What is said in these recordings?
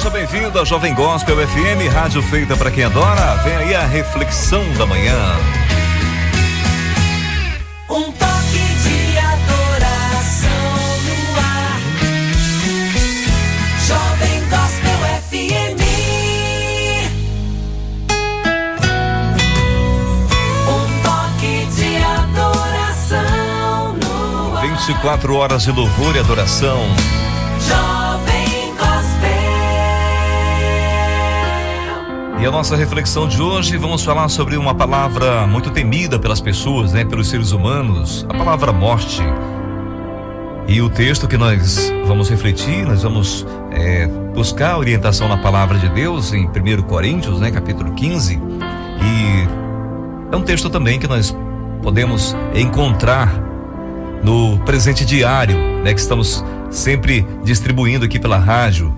seja bem-vindo à Jovem Gospel FM, rádio feita para quem adora. Vem aí a reflexão da manhã. Um toque de adoração no ar. Jovem Gospel FM. Um toque de adoração no ar. 24 horas de louvor e adoração. Jovem Gospel. E a nossa reflexão de hoje, vamos falar sobre uma palavra muito temida pelas pessoas, pelos seres humanos, a palavra morte. E o texto que nós vamos refletir, nós vamos buscar orientação na palavra de Deus em 1 Coríntios, capítulo 15. E é um texto também que nós podemos encontrar no presente diário, que estamos sempre distribuindo aqui pela rádio.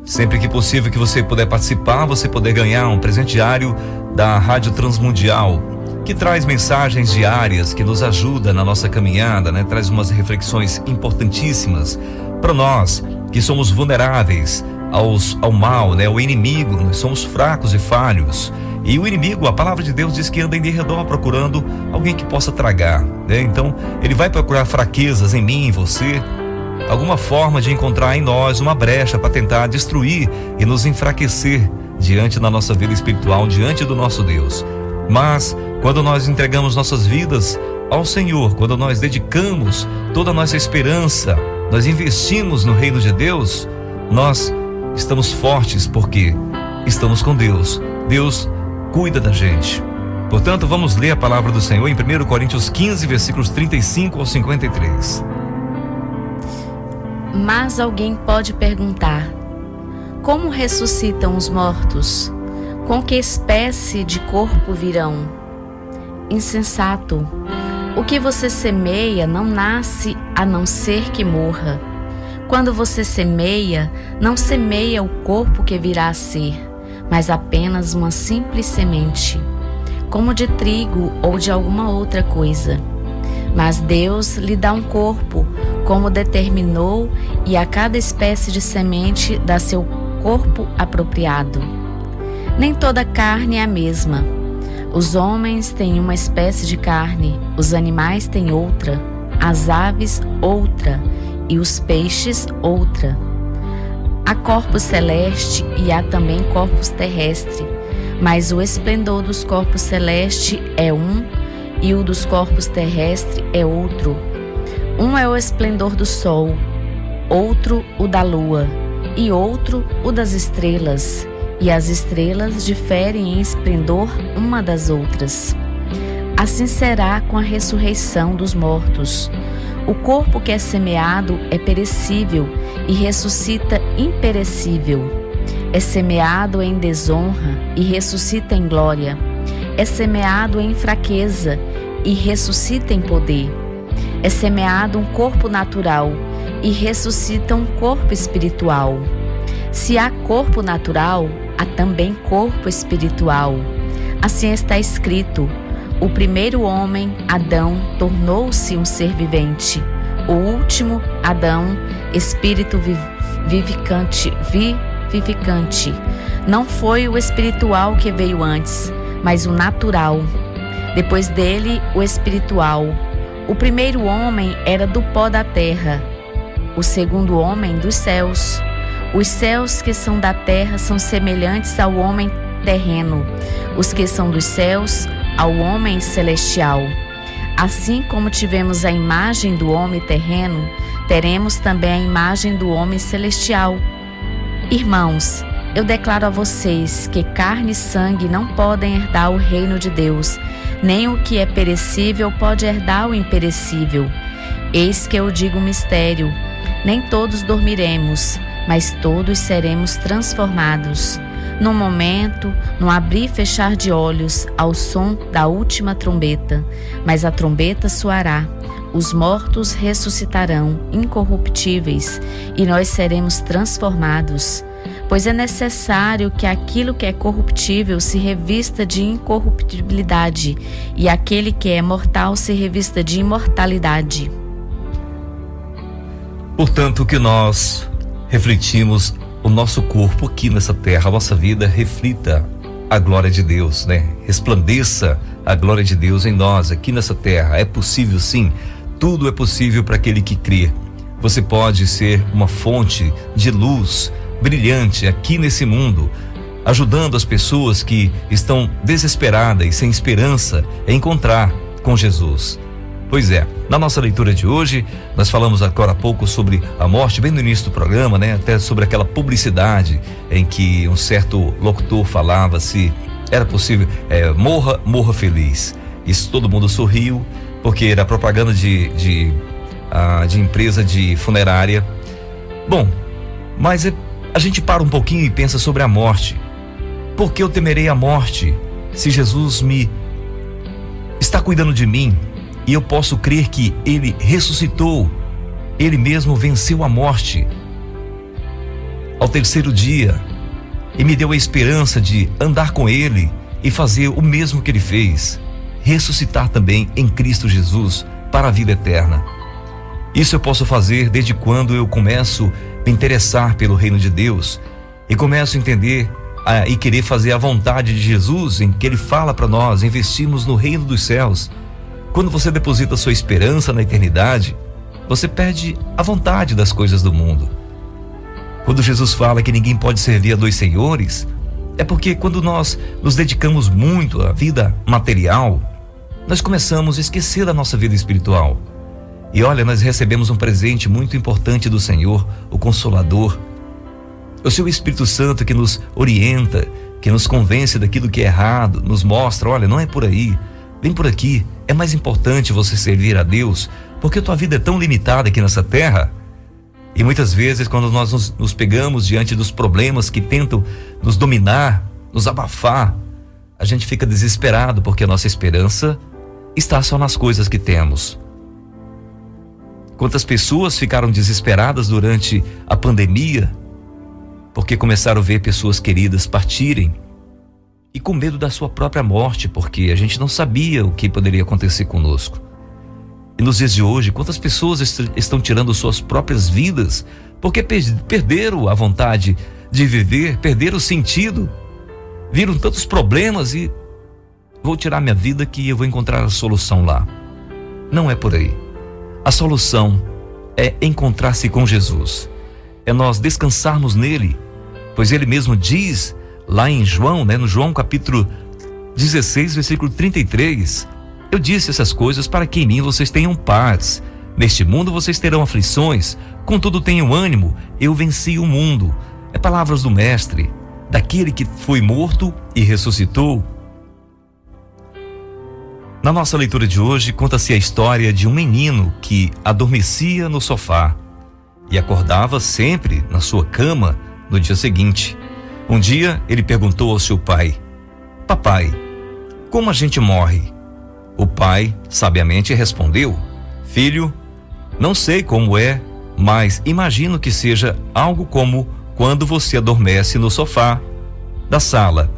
Sempre que possível que você puder participar, você poder ganhar um presente diário da Rádio Transmundial, que traz mensagens diárias, que nos ajuda na nossa caminhada, traz umas reflexões importantíssimas para nós que somos vulneráveis ao mal, ao inimigo. Nós somos fracos e falhos. E o inimigo, a palavra de Deus diz que anda em redor procurando alguém que possa tragar, Então, ele vai procurar fraquezas em mim, em você, alguma forma de encontrar em nós uma brecha para tentar destruir e nos enfraquecer diante da nossa vida espiritual, diante do nosso Deus. Mas, quando nós entregamos nossas vidas ao Senhor, quando nós dedicamos toda a nossa esperança, nós investimos no reino de Deus, nós estamos fortes porque estamos com Deus. Deus cuida da gente. Portanto, vamos ler a palavra do Senhor em 1 Coríntios 15, versículos 35 ao 53. Mas alguém pode perguntar: como ressuscitam os mortos? Com que espécie de corpo virão? Insensato! O que você semeia não nasce a não ser que morra. Quando você semeia, não semeia o corpo que virá a ser, mas apenas uma simples semente, como de trigo ou de alguma outra coisa. Mas Deus lhe dá um corpo, como determinou, e a cada espécie de semente dá seu corpo apropriado. Nem toda carne é a mesma. Os homens têm uma espécie de carne, os animais têm outra, as aves outra e os peixes outra. Há corpos celestes e há também corpos terrestres, mas o esplendor dos corpos celestes é um e o dos corpos terrestres é outro. Um é o esplendor do sol, outro o da lua, e outro o das estrelas, e as estrelas diferem em esplendor uma das outras. Assim será com a ressurreição dos mortos. O corpo que é semeado é perecível e ressuscita imperecível. É semeado em desonra e ressuscita em glória. É semeado em fraqueza e ressuscita em poder. É semeado um corpo natural e ressuscita um corpo espiritual. Se há corpo natural, há também corpo espiritual. Assim está escrito: o primeiro homem, Adão, tornou-se um ser vivente. O último, Adão, espírito vivificante. Não foi o espiritual que veio antes, mas o natural. Depois dele, o espiritual. O primeiro homem era do pó da terra, o segundo homem dos céus. Os céus que são da terra são semelhantes ao homem terreno, os que são dos céus ao homem celestial. Assim como tivemos a imagem do homem terreno, teremos também a imagem do homem celestial. Irmãos, eu declaro a vocês que carne e sangue não podem herdar o reino de Deus, nem o que é perecível pode herdar o imperecível. Eis que eu digo um mistério: nem todos dormiremos, mas todos seremos transformados. Num momento, num abrir e fechar de olhos, ao som da última trombeta. Mas a trombeta soará, os mortos ressuscitarão incorruptíveis, e nós seremos transformados. Pois é necessário que aquilo que é corruptível se revista de incorruptibilidade, e aquele que é mortal se revista de imortalidade. Portanto, que nós refletimos o nosso corpo aqui nessa terra, a nossa vida, reflita a glória de Deus, né? Resplandeça a glória de Deus em nós, aqui nessa terra. É possível, sim. Tudo é possível para aquele que crê. Você pode ser uma fonte de luz brilhante aqui nesse mundo, ajudando as pessoas que estão desesperadas e sem esperança em encontrar com Jesus. Pois é, na nossa leitura de hoje, nós falamos agora há pouco sobre a morte, bem no início do programa, né? Até sobre aquela publicidade em que um certo locutor falava se era possível, morra feliz. Isso todo mundo sorriu, porque era propaganda de empresa de funerária. Bom, mas a gente para um pouquinho e pensa sobre a morte. Por que eu temerei a morte se Jesus está cuidando de mim? E eu posso crer que Ele ressuscitou, Ele mesmo venceu a morte ao terceiro dia e me deu a esperança de andar com Ele e fazer o mesmo que Ele fez, ressuscitar também em Cristo Jesus para a vida eterna. Isso eu posso fazer desde quando eu começo a me interessar pelo reino de Deus e começo a entender e querer fazer a vontade de Jesus, em que Ele fala para nós investirmos no reino dos céus. Quando você deposita sua esperança na eternidade, você perde a vontade das coisas do mundo. Quando Jesus fala que ninguém pode servir a dois senhores, é porque quando nós nos dedicamos muito à vida material, nós começamos a esquecer da nossa vida espiritual. E olha, nós recebemos um presente muito importante do Senhor, o Consolador, o seu Espírito Santo, que nos orienta, que nos convence daquilo que é errado, nos mostra, olha, não é por aí, vem por aqui. É mais importante você servir a Deus, porque a tua vida é tão limitada aqui nessa terra. E muitas vezes, quando nós nos pegamos diante dos problemas que tentam nos dominar, nos abafar, a gente fica desesperado, porque a nossa esperança está só nas coisas que temos. Quantas pessoas ficaram desesperadas durante a pandemia, porque começaram a ver pessoas queridas partirem, e com medo da sua própria morte, porque a gente não sabia o que poderia acontecer conosco. E nos dias de hoje, quantas pessoas estão tirando suas próprias vidas porque perderam a vontade de viver, perderam o sentido, viram tantos problemas e vou tirar minha vida que eu vou encontrar a solução lá. Não é por aí. A solução é encontrar-se com Jesus, é nós descansarmos nele, pois ele mesmo diz lá em João, no João capítulo 16, versículo 33, eu disse essas coisas para que em mim vocês tenham paz. Neste mundo vocês terão aflições, contudo tenham ânimo, eu venci o mundo. É palavras do Mestre, daquele que foi morto e ressuscitou. Na nossa leitura de hoje, conta-se a história de um menino que adormecia no sofá e acordava sempre na sua cama no dia seguinte. Um dia ele perguntou ao seu pai: papai, como a gente morre? O pai sabiamente respondeu: filho, não sei como é, mas imagino que seja algo como quando você adormece no sofá da sala,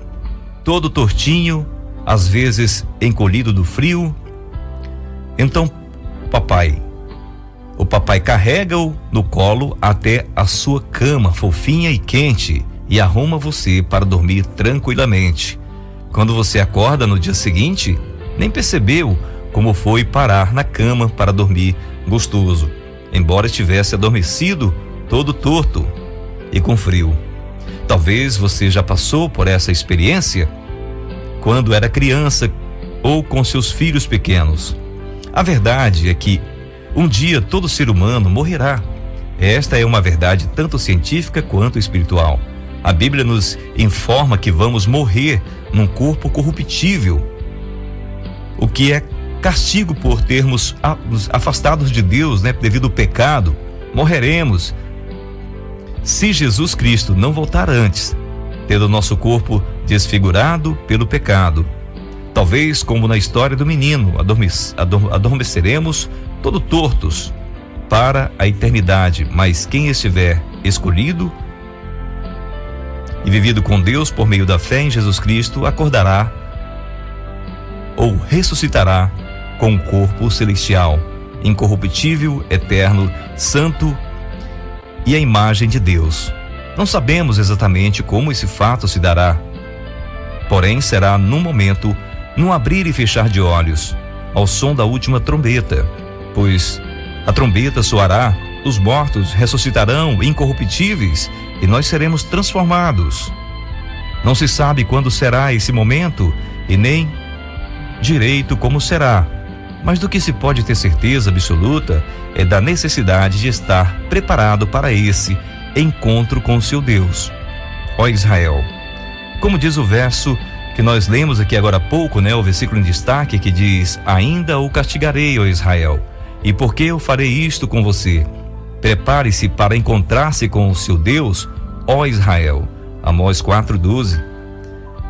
todo tortinho, às vezes encolhido do frio. Então o papai carrega-o no colo até a sua cama fofinha e quente e arruma você para dormir tranquilamente. Quando você acorda no dia seguinte, nem percebeu como foi parar na cama para dormir gostoso, embora estivesse adormecido todo torto e com frio. Talvez você já passou por essa experiência quando era criança ou com seus filhos pequenos. A verdade é que um dia todo ser humano morrerá. Esta é uma verdade tanto científica quanto espiritual. A Bíblia nos informa que vamos morrer num corpo corruptível, o que é castigo por termos nos afastados de Deus, devido ao pecado. Morreremos se Jesus Cristo não voltar antes, tendo nosso corpo desfigurado pelo pecado. Talvez, como na história do menino, adormeceremos todo tortos para a eternidade, mas quem estiver escolhido e vivido com Deus por meio da fé em Jesus Cristo, acordará ou ressuscitará com um corpo celestial, incorruptível, eterno, santo e a imagem de Deus. Não sabemos exatamente como esse fato se dará. Porém, será num momento, num abrir e fechar de olhos, ao som da última trombeta, pois a trombeta soará, os mortos ressuscitarão incorruptíveis e nós seremos transformados. Não se sabe quando será esse momento e nem direito como será, mas do que se pode ter certeza absoluta é da necessidade de estar preparado para esse encontro com o seu Deus. Ó Israel, como diz o verso que nós lemos aqui agora há pouco, o versículo em destaque que diz: ainda o castigarei, ó Israel, e por que eu farei isto com você? Prepare-se para encontrar-se com o seu Deus, ó Israel. Amós 4:12.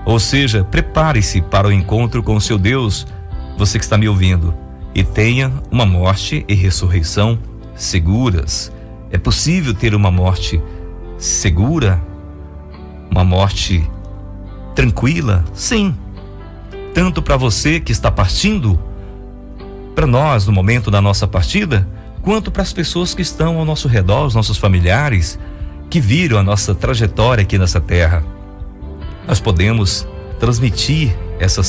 Ou seja, prepare-se para o encontro com o seu Deus, você que está me ouvindo, e tenha uma morte e ressurreição seguras. É possível ter uma morte segura? Uma morte tranquila? Sim. Tanto para você que está partindo, para nós no momento da nossa partida, quanto para as pessoas que estão ao nosso redor, os nossos familiares, que viram a nossa trajetória aqui nessa terra. Nós podemos transmitir essa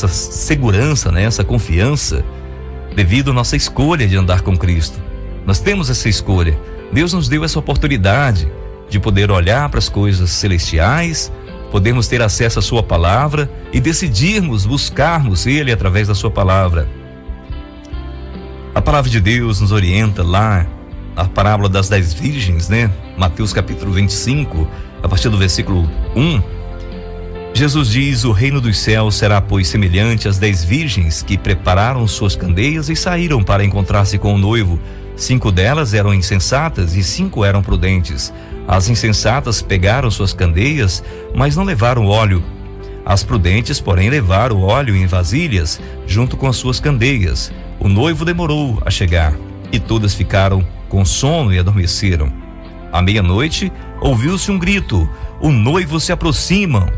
segurança, essa confiança, devido à nossa escolha de andar com Cristo. Nós temos essa escolha. Deus nos deu essa oportunidade de poder olhar para as coisas celestiais, podermos ter acesso à sua palavra e decidirmos buscarmos Ele através da sua palavra. A palavra de Deus nos orienta lá, a parábola das 10 virgens, Mateus capítulo 25, a partir do versículo 1. Jesus diz: o reino dos céus será, pois, semelhante às 10 virgens que prepararam suas candeias e saíram para encontrar-se com o noivo. 5 delas eram insensatas e 5 eram prudentes. As insensatas pegaram suas candeias, mas não levaram óleo. As prudentes, porém, levaram o óleo em vasilhas, junto com as suas candeias. O noivo demorou a chegar, e todas ficaram com sono e adormeceram. À meia-noite, ouviu-se um grito: o noivo se aproxima,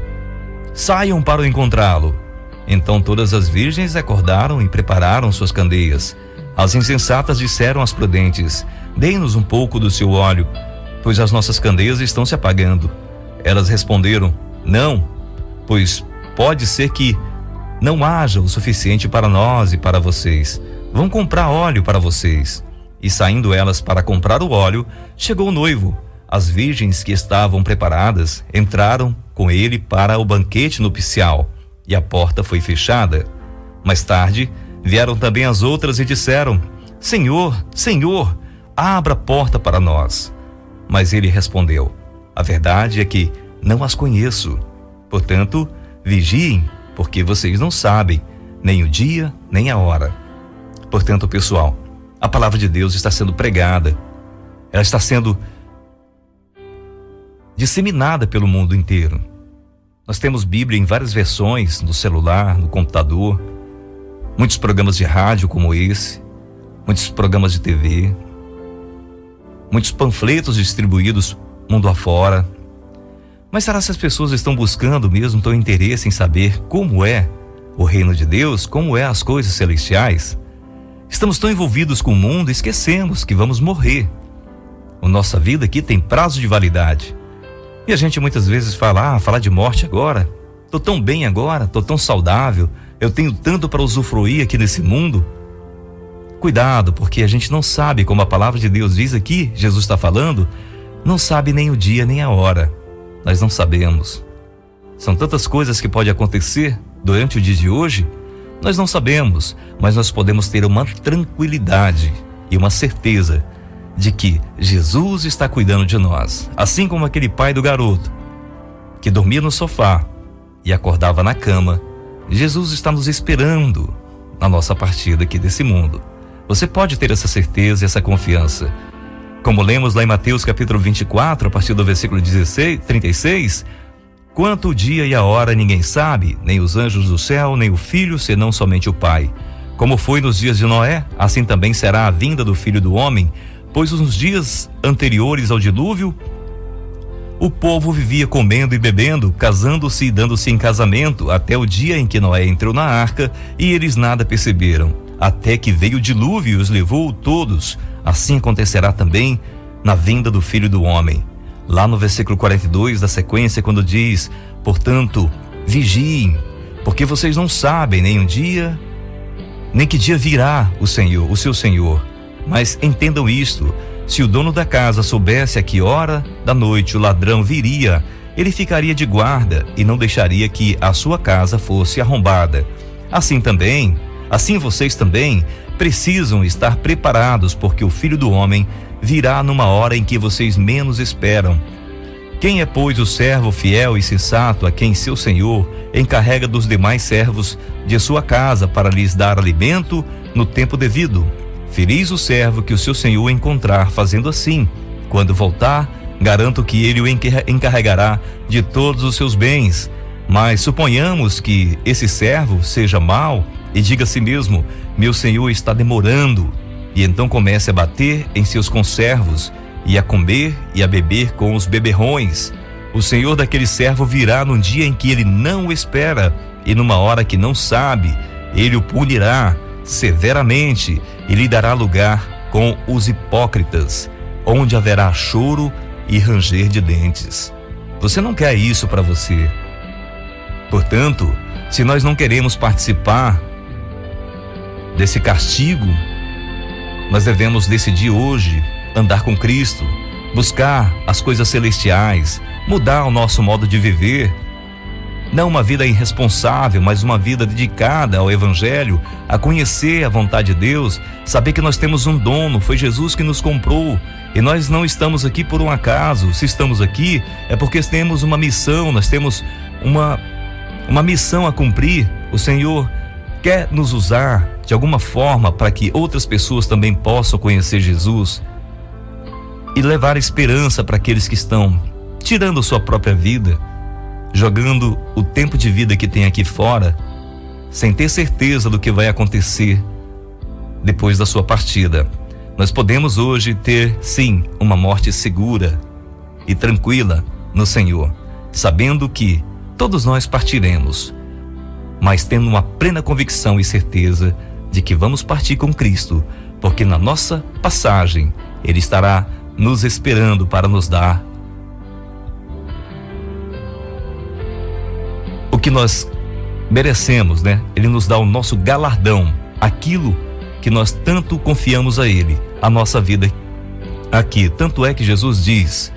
saiam para encontrá-lo. Então todas as virgens acordaram e prepararam suas candeias. As insensatas disseram às prudentes: dê-nos um pouco do seu óleo, pois as nossas candeias estão se apagando. Elas responderam: não, pois pode ser que não haja o suficiente para nós e para vocês. Vão comprar óleo para vocês. E saindo elas para comprar o óleo, chegou o noivo. As virgens que estavam preparadas entraram com ele para o banquete nupcial, e a porta foi fechada. Mais tarde, vieram também as outras e disseram: Senhor, Senhor, abra a porta para nós. Mas ele respondeu: a verdade é que não as conheço. Portanto, vigiem, porque vocês não sabem nem o dia nem a hora. Portanto, pessoal, a palavra de Deus está sendo pregada, ela está sendo disseminada pelo mundo inteiro. Nós temos Bíblia em várias versões, no celular, no computador, muitos programas de rádio como esse, muitos programas de TV, muitos panfletos distribuídos mundo afora. Mas será que as pessoas estão buscando mesmo, têm interesse em saber como é o reino de Deus, como é as coisas celestiais? Estamos tão envolvidos com o mundo, esquecemos que vamos morrer. A nossa vida aqui tem prazo de validade. E a gente muitas vezes fala: falar de morte agora? Tô tão bem agora, tô tão saudável, eu tenho tanto para usufruir aqui nesse mundo. Cuidado, porque a gente não sabe, como a palavra de Deus diz aqui, Jesus está falando, não sabe nem o dia nem a hora. Nós não sabemos. São tantas coisas que podem acontecer durante o dia de hoje, nós não sabemos, mas nós podemos ter uma tranquilidade e uma certeza de que Jesus está cuidando de nós, assim como aquele pai do garoto que dormia no sofá e acordava na cama. Jesus está nos esperando na nossa partida aqui desse mundo. Você pode ter essa certeza e essa confiança. Como lemos lá em Mateus capítulo 24, a partir do versículo 36, quanto o dia e a hora ninguém sabe, nem os anjos do céu, nem o Filho, senão somente o Pai. Como foi nos dias de Noé, assim também será a vinda do Filho do Homem, pois nos dias anteriores ao dilúvio, o povo vivia comendo e bebendo, casando-se e dando-se em casamento, até o dia em que Noé entrou na arca, e eles nada perceberam, até que veio o dilúvio e os levou todos. Assim acontecerá também na vinda do Filho do Homem. lá no versículo 42 da sequência, quando diz: portanto, vigiem, porque vocês não sabem nem um dia, nem que dia virá o Senhor, o seu Senhor. Mas entendam isto: se o dono da casa soubesse a que hora da noite o ladrão viria, ele ficaria de guarda e não deixaria que a sua casa fosse arrombada. Assim vocês também precisam estar preparados, porque o Filho do Homem virá numa hora em que vocês menos esperam. Quem é, pois, o servo fiel e sensato a quem seu senhor encarrega dos demais servos de sua casa para lhes dar alimento no tempo devido? Feliz o servo que o seu senhor encontrar fazendo assim. Quando voltar, garanto que ele o encarregará de todos os seus bens. Mas suponhamos que esse servo seja mau e diga a si mesmo: meu senhor está demorando, e então comece a bater em seus conservos e a comer e a beber com os beberrões. O senhor daquele servo virá num dia em que ele não o espera, e numa hora que não sabe, ele o punirá severamente e lhe dará lugar com os hipócritas, onde haverá choro e ranger de dentes. Você não quer isso para você. Portanto, se nós não queremos participar desse castigo, nós devemos decidir hoje andar com Cristo, buscar as coisas celestiais, mudar o nosso modo de viver. Não uma vida irresponsável, mas uma vida dedicada ao Evangelho, a conhecer a vontade de Deus, saber que nós temos um dono, foi Jesus que nos comprou, e nós não estamos aqui por um acaso. Se estamos aqui, é porque temos uma missão, nós temos uma missão a cumprir. O Senhor quer nos usar de alguma forma para que outras pessoas também possam conhecer Jesus e levar esperança para aqueles que estão tirando sua própria vida, jogando o tempo de vida que tem aqui fora, sem ter certeza do que vai acontecer depois da sua partida. Nós podemos hoje ter, sim, uma morte segura e tranquila no Senhor, sabendo que todos nós partiremos, mas tendo uma plena convicção e certeza de que vamos partir com Cristo, porque na nossa passagem Ele estará nos esperando para nos dar o que nós merecemos, né? Ele nos dá o nosso galardão, aquilo que nós tanto confiamos a Ele, a nossa vida aqui. Tanto é que Jesus diz: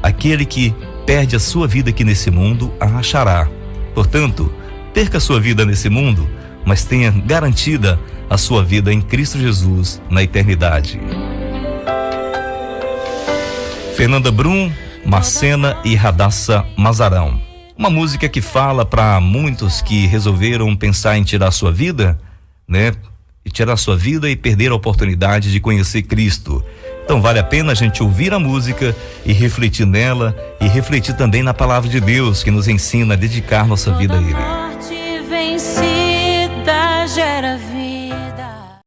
aquele que perde a sua vida aqui nesse mundo, a achará. Portanto, perca a sua vida nesse mundo, mas tenha garantida a sua vida em Cristo Jesus na eternidade. Fernanda Brum, Marcena e Radassa Mazarão. Uma música que fala para muitos que resolveram pensar em tirar sua vida, né? E tirar sua vida e perder a oportunidade de conhecer Cristo. Então vale a pena a gente ouvir a música e refletir nela, e refletir também na palavra de Deus, que nos ensina a dedicar nossa vida a Ele. Morte vencida gera vida.